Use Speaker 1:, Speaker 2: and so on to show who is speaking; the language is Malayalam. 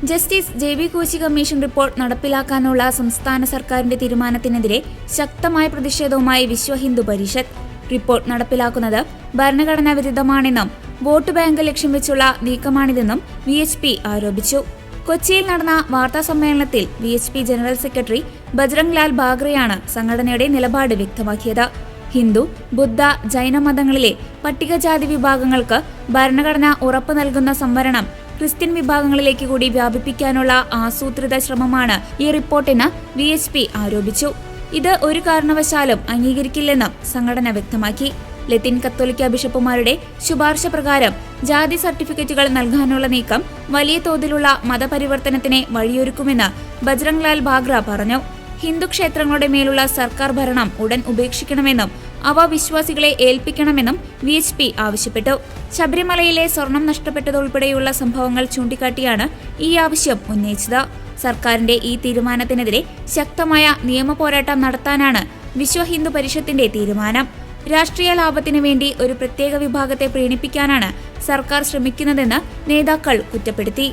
Speaker 1: Justice JB Koshy commission report നടപ്പിലാക്കാനുള്ള സംസ്ഥാന സർക്കാരിന്റെ തീരുമാനത്തിനെതിരെ ശക്തമായ പ്രതിഷേധവുമായി വിശ്വ ഹിന്ദു പരിഷത്ത്. റിപ്പോർട്ട് നടപ്പിലാക്കുന്നത് ഭരണഘടനാ വിരുദ്ധമാണെന്നും വോട്ട് ബാങ്ക് ലക്ഷ്യം വെച്ചുള്ള നീക്കമാണിതെന്നും VHP ആരോപിച്ചു. കൊച്ചിയിൽ നടന്ന വാർത്താ സമ്മേളനത്തിൽ VHP general secretary Bajrang Lal ബാഗ്രെയാണ് സംഘടനയുടെ നിലപാട് വ്യക്തമാക്കിയത്. ഹിന്ദു, ബുദ്ധ, ജൈന മതങ്ങളിലെ പട്ടികജാതി വിഭാഗങ്ങൾക്ക് ഭരണഘടന ഉറപ്പു നൽകുന്ന സംവരണം ക്രിസ്ത്യൻ വിഭാഗങ്ങളിലേക്ക് കൂടി വ്യാപിപ്പിക്കാനുള്ള ആസൂത്രിത ശ്രമമാണ് ഈ റിപ്പോർട്ടെന്ന് VHP ആരോപിച്ചു. ഇത് ഒരു കാരണവശാലും അംഗീകരിക്കില്ലെന്നും സംഘടന വ്യക്തമാക്കി. ലത്തീൻ കത്തോലിക്ക ബിഷപ്പുമാരുടെ ശുപാർശ പ്രകാരം ജാതി സർട്ടിഫിക്കറ്റുകൾ നൽകാനുള്ള നീക്കം വലിയ തോതിലുള്ള മതപരിവർത്തനത്തിന് വഴിയൊരുക്കുമെന്ന് ബജ്രംഗ് ലാൽ ബാഗ്ര പറഞ്ഞു. ഹിന്ദു ക്ഷേത്രങ്ങളുടെ മേലുള്ള സർക്കാർ ഭരണം ഉടൻ ഉപേക്ഷിക്കണമെന്നും അവ വിശ്വാസികളെ ഏൽപ്പിക്കണമെന്നും VHP ആവശ്യപ്പെട്ടു. ശബരിമലയിലെ സ്വർണം നഷ്ടപ്പെട്ടതുൾപ്പെടെയുള്ള സംഭവങ്ങൾ ചൂണ്ടിക്കാട്ടിയാണ് ഈ ആവശ്യം ഉന്നയിച്ചത്. സർക്കാരിന്റെ ഈ തീരുമാനത്തിനെതിരെ ശക്തമായ നിയമ പോരാട്ടം നടത്താനാണ് വിശ്വ ഹിന്ദു പരിഷത്തിന്റെ തീരുമാനം. രാഷ്ട്രീയ ലാഭത്തിനു വേണ്ടി ഒരു പ്രത്യേക വിഭാഗത്തെ പ്രീണിപ്പിക്കാനാണ് സർക്കാർ ശ്രമിക്കുന്നതെന്ന് നേതാക്കൾ കുറ്റപ്പെടുത്തി.